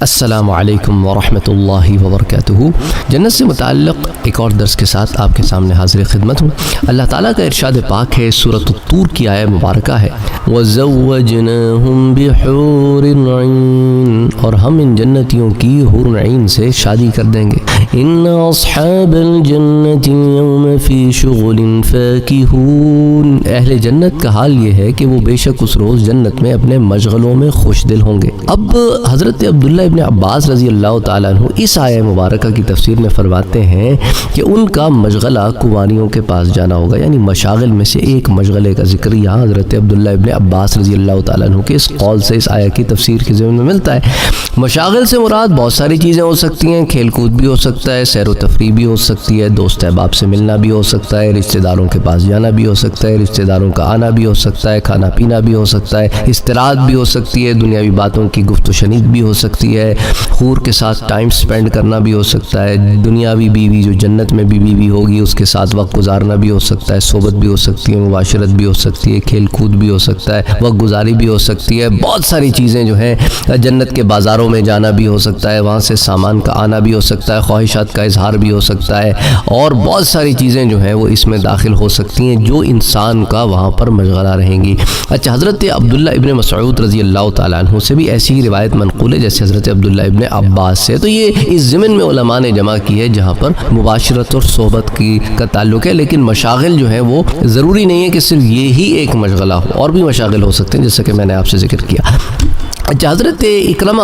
السلام علیکم ورحمۃ اللہ وبرکاتہ۔ جنت سے متعلق ایک اور درس کے ساتھ آپ کے سامنے حاضر خدمت ہوں۔ اللہ تعالیٰ کا ارشاد پاک ہے، سورۃ الطور کی آیہ مبارکہ ہے، وَزَوَّجْنَاهُمْ بِحُورٍ عِينٍ، اور ہم ان جنتیوں کی حور عین سے شادی کر دیں گے۔ إِنَّ أَصْحَابَ الْجَنَّةِ الْيَوْمَ فِي شُغُلٍ فَاكِهُونَ، اہل جنت کا حال یہ ہے کہ وہ بے شک اس روز جنت میں اپنے مشغلوں میں خوش دل ہوں گے۔ اب حضرت عبداللہ ابن عباس رضی اللہ تعالیٰ عنہ اس آیہ مبارکہ کی تفسیر میں فرماتے ہیں کہ ان کا مشغلہ کنواریوں کے پاس جانا ہوگا، یعنی مشاغل میں سے ایک مشغلے کا ذکر یہاں حضرت عبداللہ ابن عباس رضی اللہ تعالیٰ عنہ کے اس قول سے اس آیہ کی تفسیر کے ذمن میں ملتا ہے۔ مشاغل سے مراد بہت ساری چیزیں ہو سکتی ہیں، کھیل کود بھی ہو سکتا ہے، سیر و تفریح بھی ہو سکتی ہے، دوست احباب سے ملنا بھی ہو سکتا ہے، رشتہ داروں کے پاس جانا بھی ہو سکتا ہے، رشتہ داروں کا آنا بھی ہو سکتا ہے، کھانا پینا بھی ہو سکتا ہے، استراحت بھی ہو سکتی ہے، دنیاوی باتوں کی گفت و شنید بھی ہو سکتی ہے، حور کے ساتھ ٹائم سپینڈ کرنا بھی ہو سکتا ہے، دنیاوی بیوی جو جنت میں بھی بیوی ہوگی اس کے ساتھ وقت گزارنا بھی ہو سکتا ہے، صحبت بھی ہو سکتی ہے، مباشرت بھی ہو سکتی ہے، کھیل کود بھی ہو سکتا ہے، وقت گزاری بھی ہو سکتی ہے، بہت ساری چیزیں جو ہیں، جنت کے بازاروں میں جانا بھی ہو سکتا ہے، وہاں سے سامان کا آنا بھی ہو سکتا ہے، خواہشات کا اظہار بھی ہو سکتا ہے، اور بہت ساری چیزیں جو ہیں وہ اس میں داخل ہو سکتی ہیں جو انسان کا وہاں پر مشغلہ رہیں گی۔ اچھا، حضرت عبداللہ ابن مسعود رضی اللہ تعالیٰ عنہ سے بھی ایسی ہی روایت منقول ہے جیسے حضرت عبداللہ ابن عباس سے، تو یہ اس ضمن میں علماء نے جمع کی ہے جہاں پر مباشرت اور صحبت کا تعلق ہے، لیکن مشاغل جو ہیں وہ ضروری نہیں ہے کہ صرف یہی ایک مشغلہ ہو، اور بھی مشاغل ہو سکتے ہیں جیسا کہ میں نے آپ سے ذکر کیا۔ اچھا، حضرت اکرمہ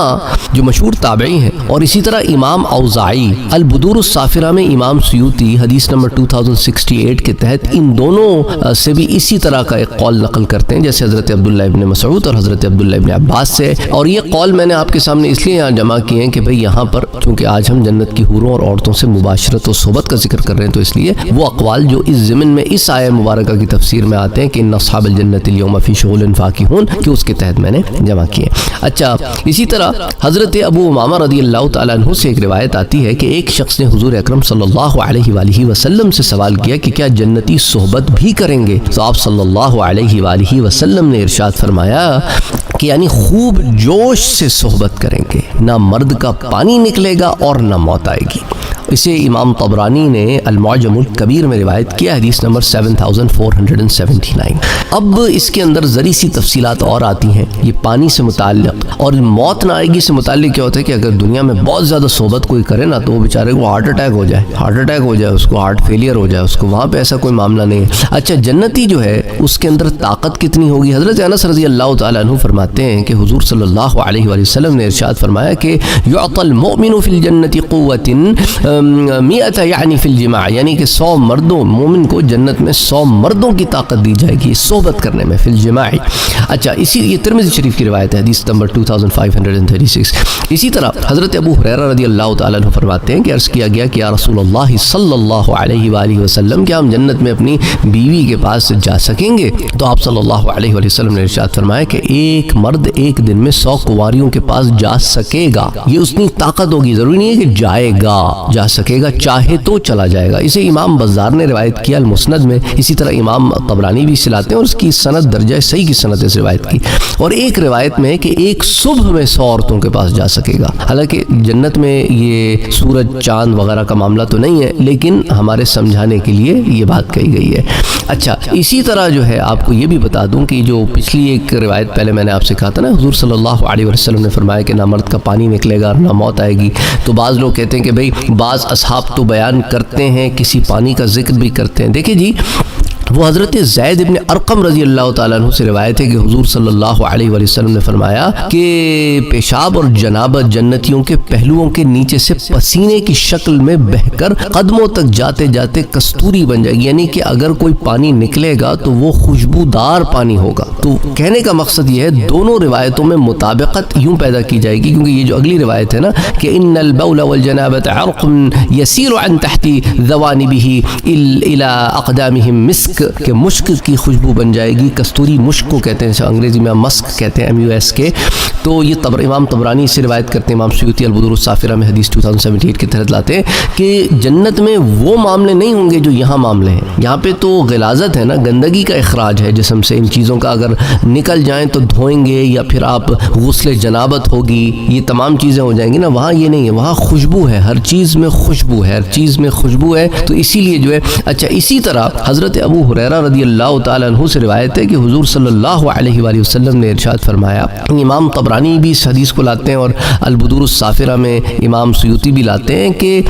جو مشہور تابعی ہیں، اور اسی طرح امام اوزاعی البدور الصافرہ میں امام سیوطی حدیث نمبر 2068 کے تحت ان دونوں سے بھی اسی طرح کا ایک قول نقل کرتے ہیں جیسے حضرت عبداللہ ابن مسعود اور حضرت عبداللہ ابن عباس سے، اور یہ قول میں نے آپ کے سامنے اس لیے یہاں جمع کیے ہیں کہ بھئی یہاں پر چونکہ آج ہم جنت کی حوروں اور عورتوں سے مباشرت و صحبت کا ذکر کر رہے ہیں، تو اس لیے وہ اقوال جو اس ضمن میں اس آیہ مبارکہ کی تفسیر میں آتے ہیں کہ ان اصحاب الجنۃ اليوم فی شغل فاکہون، کہ اس کے تحت میں نے جمع کیے۔ اچھا، اسی طرح حضرت ابو امامہ رضی اللہ تعالیٰ عنہ سے ایک روایت آتی ہے کہ ایک شخص نے حضور اکرم صلی اللہ علیہ وآلہ وسلم سے سوال کیا کہ کیا جنتی صحبت بھی کریں گے؟ تو آپ صلی اللہ علیہ وآلہ وسلم نے ارشاد فرمایا کہ یعنی خوب جوش سے صحبت کریں گے، نہ مرد کا پانی نکلے گا اور نہ موت آئے گی۔ اسے امام طبرانی نے المعجم الکبیر میں روایت کیا، حدیث نمبر 7479۔ اب اس کے اندر ذری سی تفصیلات اور آتی ہیں، یہ پانی سے متعلق اور موت نہ آئے گی سے متعلق کیا ہوتا ہے کہ اگر دنیا میں بہت زیادہ صحبت کوئی کرے نا تو وہ بیچارے کو ہارٹ اٹیک ہو جائے، اس کو ہارٹ فیلئر ہو جائے، اس کو وہاں پہ ایسا کوئی معاملہ نہیں ہے۔ اچھا، جنتی جو ہے اس کے اندر طاقت کتنی ہوگی؟ حضرت انس رضی اللہ تعالیٰ عنہ فرماتے ہیں کہ حضور صلی اللہ علیہ وآلہ وسلم نے ارشاد فرمایا کہ یعطى المؤمن فی الجنت قوت 100 یعنی فی الجماع، یعنی کہ 100 مردوں، مومن کو جنت میں 100 مردوں کی طاقت دی جائے گی صحبت کرنے میں، فی الجماع۔ اچھا، یہ ترمذی شریف کی روایت ہے، حدیث نمبر 2536۔ اسی طرح حضرت ابو ہریرہ رضی اللہ تعالیٰ عنہ فرماتے ہیں کہ عرض کیا گیا کہ یا رسول اللہ صلی اللہ علیہ وآلہ وسلم، کیا ہم جنت میں اپنی بیوی کے پاس جا سکیں گے؟ تو آپ صلی اللہ علیہ وآلہ وسلم نے ارشاد فرمایا کہ ایک مرد ایک دن میں 100 کنواریوں کے پاس جا سکے گا، یہ اس کی طاقت ہوگی، ضروری نہیں ہے کہ جائے گا، جا سکے گا، چاہے تو چلا جائے گا۔ اسے امام بزار نے روایت کیا المسند میں، اسی طرح امام طبرانی بھی سلاتے ہیں اور اس کی سند درجہ صحیح کی سند اس روایت کی، اور ایک روایت میں ہے کہ ایک صبح میں 100 عورتوں کے پاس جا سکے گا۔ حالانکہ جنت میں یہ سورج چاند وغیرہ کا معاملہ تو نہیں ہے، لیکن ہمارے سمجھانے کے لیے یہ بات کہی گئی ہے۔ اچھا، اسی طرح جو ہے آپ کو یہ بھی بتا دوں کہ جو پچھلی ایک روایت پہلے میں نے آپ سے کہا تھا نا، حضور صلی اللہ علیہ وسلم نے فرمایا کہ نہ مرد کا پانی نکلے گا نہ موت آئے گی، تو بعض لوگ کہتے ہیں کہ بھئی بعض اصحاب تو بیان کرتے ہیں، کسی پانی کا ذکر بھی کرتے ہیں۔ دیکھیں جی، وہ حضرت زید ابن ارقم رضی اللہ تعالیٰ عنہ سے روایت ہے کہ حضور صلی اللہ علیہ وآلہ وسلم نے فرمایا کہ پیشاب اور جنابت جنتیوں کے پہلوؤں کے نیچے سے پسینے کی شکل میں بہہ کر قدموں تک جاتے جاتے کستوری بن جائے گی، یعنی کہ اگر کوئی پانی نکلے گا تو وہ خوشبودار پانی ہوگا۔ تو کہنے کا مقصد یہ ہے دونوں روایتوں میں مطابقت یوں پیدا کی جائے گی، کیونکہ یہ جو اگلی روایت ہے نا کہ ان البول والجنابۃ عرق يسير عن تحت ذوانبه الى اقدامهم مسك مسک کہ مشک کی خوشبو بن جائے گی. کستوری مشک کو کہتے ہیں، انگریزی میں مسک کہتے ہیں MUSK. تو یہ امام طبرانی سے روایت کرتے ہیں، امام سیوطی البدور الصافرہ میں حدیث 2078 کے تحت لاتے ہیں کہ جنت میں وہ معاملے نہیں ہوں گے جو یہاں معاملے ہیں. یہاں پہ تو غلاظت ہے نا، گندگی کا اخراج ہے جسم سے. ان چیزوں کا اگر نکل جائیں تو دھوئیں گے، یا پھر آپ غسل جنابت ہوگی، یہ تمام چیزیں ہو جائیں گی نا. وہاں یہ نہیں ہے، وہاں خوشبو ہے، ہر چیز میں خوشبو ہے، ہر چیز میں خوشبو ہے. تو اسی لیے جو ہے اچھا، اسی طرح حضرت ابو ہریرہ رضی اللہ تعالیٰ عنہ سے روایت ہے کہ حضور صلی اللہ علیہ وآلہ وسلم نے ارشاد فرمایا. امام طبرانی بھی اس حدیث کو لاتے ہیں اور البدور الصافرہ میں امام سیوطی بھی لاتے ہیں کہ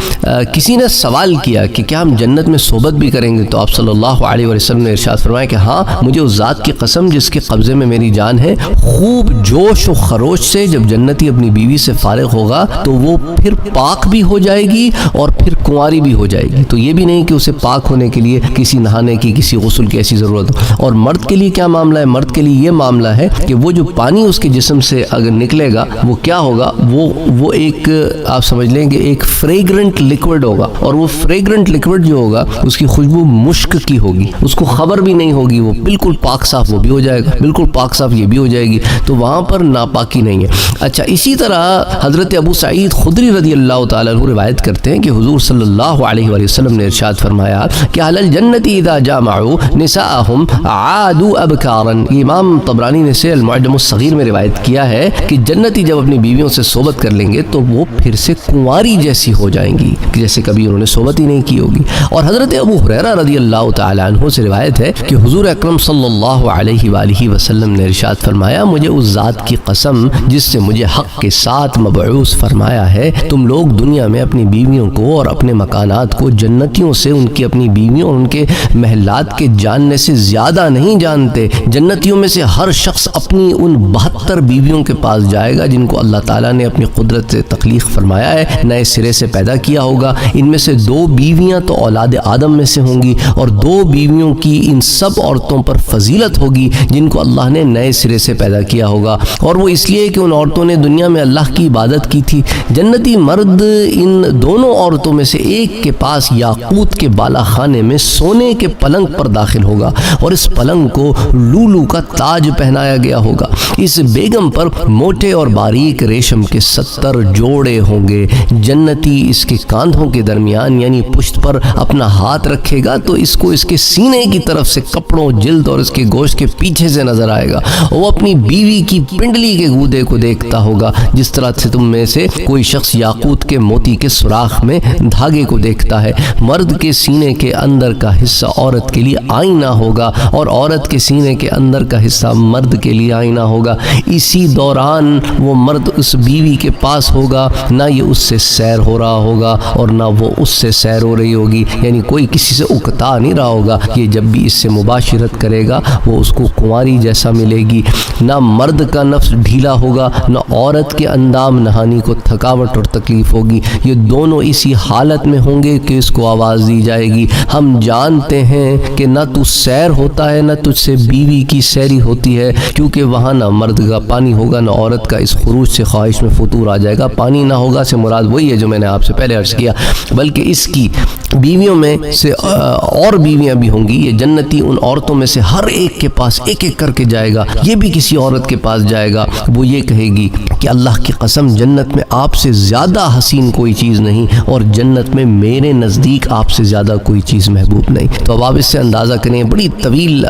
کسی نے سوال کیا کہ کیا ہم جنت میں صحبت بھی کریں گے؟ تو آپ صلی اللہ علیہ وآلہ وسلم نے ارشاد فرمایا کہ ہاں، مجھے اس ذات کی قسم جس کے قبضے میں میری جان ہے، خوب جوش و خروش سے جب جنتی اپنی بیوی سے فارغ ہوگا تو وہ پھر پاک بھی ہو جائے گی اور پھر کنواری بھی ہو جائے گی. تو یہ بھی نہیں کہ اسے پاک ہونے کے لیے کسی نہانے کی، کسی غسل کی ایسی ضرورت ہو. اور مرد کے لیے کیا معاملہ ہے؟ مرد کے لیے یہ معاملہ ہے کہ وہ جو پانی اس کے جسم سے اگر نکلے گا وہ کیا ہوگا، وہ ایک آپ سمجھ لیں کہ ایک فریگرنٹ لیکوڈ ہوگا، اور وہ فریگرنٹ لیکوڈ جو ہوگا اس کی خوشبو مشک کی ہوگی. اس کو خبر بھی نہیں ہوگی، وہ بالکل پاک صاف وہ بھی ہو جائے گا، بالکل پاک صاف یہ بھی ہو جائے گی. تو وہاں پر ناپاکی نہیں ہے. اچھا، اسی طرح حضرت ابو سعید خدری رضی اللہ تعالیٰ عنہ روایت کرتے ہیں کہ حضور صلی اللہ علیہ وآلہ وسلم نے ارشاد فرمایا کہ اہل الجنت اذا جامعوا نساءهم عادوا ابکارا. امام طبرانی نے سے المعجم الصغیر میں روایت کیا ہے کہ جنتی جب اپنی بیویوں سے صحبت کر لیں گے تو وہ پھر سے کنواری جیسی ہو جائیں گی، جیسے کبھی انہوں نے صحبت ہی نہیں کی ہوگی. اور حضرت ابو ہریرہ رضی اللہ تعالیٰ عنہ سے روایت ہے کہ حضور اکرم صلی اللہ علیہ وآلہ وسلم نے ارشاد فرمایا، مجھے اس ذات کی قسم جس سے مجھے حق کے ساتھ مبعوث فرمایا ہے، تم لوگ دنیا میں اپنی بیویوں کو اور اپنے مکانات کو جنتیوں سے ان کی اپنی بیویوں اور ان کے محلات کے جاننے سے زیادہ نہیں جانتے. جنتیوں میں سے ہر شخص اپنی ان 72 بیویوں کے پاس جائے گا جن کو اللہ تعالیٰ نے اپنی قدرت سے تخلیق فرمایا ہے، نئے سرے سے پیدا کیا ہوگا. ان میں سے 2 بیویاں تو اولاد آدم میں سے ہوں گی، اور 2 بیویوں کی ان سب عورتوں پر فضیلت ہوگی جن کو اللہ نے نئے سرے سے پیدا کیا ہوگا. اور وہ اس لیے کہ ان عورتوں نے دنیا میں اللہ کی عبادت کی تھی. جنتی مرد ان دونوں عورتوں میں سے ایک کے پاس یاقوت کے بالا خانے میں سونے کے پلنگ پر داخل ہوگا، اور اس پلنگ کو لولو کا تاج پہنایا گیا ہوگا. اس بیگم پر موٹے اور باریک ریشم کے 70 جوڑے ہوں گے. جنتی اس کے کاندھوں کے درمیان یعنی پشت پر اپنا ہاتھ رکھے گا تو اس کو اس کے سینے کی طرف سے کپڑوں، جلد اور اس کے گوشت کے پیچھے سے نظر آئے گا. وہ اپنی بیوی کی پنڈلی کے گودے کو دیکھتا ہوگا جس طرح سے تم میں سے کوئی شخص یاقوت کے موتی کے سوراخ میں دھاگے کو دیکھتا ہے. مرد کے سینے کے اندر کا حصہ عورت کے لیے آئینہ ہوگا، اور عورت کے سینے کے اندر کا حصہ مرد کے لیے آئینہ ہوگا. اسی دوران وہ مرد اس بیوی کے پاس ہوگا، نہ یہ اس سے سیر ہو رہا ہوگا اور نہ وہ اس سے سیر ہو رہی ہوگی، یعنی کوئی کسی سے اکتا نہیں رہا ہوگا. یہ جب بھی اس سے مباشرت کرے گا وہ اس کو کنواری جیسا ملے گی. نہ مرد کا نفس ڈھیلا ہوگا، نہ عورت کے اندام نہانی کو تھکاوٹ اور تکلیف ہوگی. یہ دونوں اسی حالت میں ہوں گے کہ اس کو آواز دی جائے گی، ہم جانتے ہیں کہ نہ تو سیر ہوتا ہے نہ تجھ سے بیوی کی سیری ہوتی ہے، کیونکہ وہاں نہ مرد کا پانی ہوگا نہ عورت کا. اس خروج سے خواہش میں فطور آ جائے گا. پانی نہ ہوگا سے مراد وہی ہے جو میں نے آپ سے پہلے عرض کیا، بلکہ اس کی بیویوں میں سے اور بیویاں بھی ہوں گی. یہ جنتی ان عورتوں میں سے ہر ایک کے پاس ایک ایک کر کے جائے گا. یہ بھی کسی عورت کے پاس جائے گا، وہ یہ کہے گی کہ اللہ کی قسم جنت میں آپ سے زیادہ حسین کوئی چیز نہیں، اور جنت میں میرے نزدیک آپ سے زیادہ کوئی چیز محبوب نہیں. تو اب آپ اس سے اندازہ کریں، بڑی طویل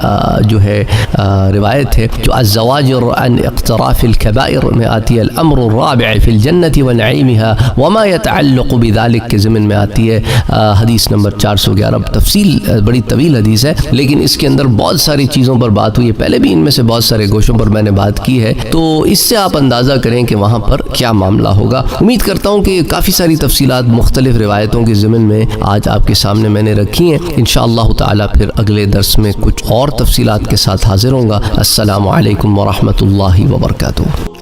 جو ہے روایت ہے جو الزواجر عن اقتراف الكبائر میں آتی ہے. الامر الرابع فی الجنت ونعیمها وما يتعلق بذلك کے ضمن میں آتی ہے. حدیث نمبر 411. تفصیل بڑی طویل حدیث ہے لیکن اس کے اندر بہت ساری چیزوں پر بات ہوئی ہے. پہلے بھی ان میں سے بہت سارے گوشوں پر میں نے بات کی ہے، تو اس سے آپ اندازہ کریں کہ وہاں پر کیا معاملہ ہوگا. امید کرتا ہوں کہ کافی ساری تفصیلات مختلف روایتوں کے ضمن میں آج آپ کے سامنے میں نے رکھی ہیں. انشاءاللہ تعالی پھر اگلے درس میں کچھ اور تفصیلات کے ساتھ حاضر ہوں گا. السلام علیکم ورحمۃ اللہ وبرکاتہ.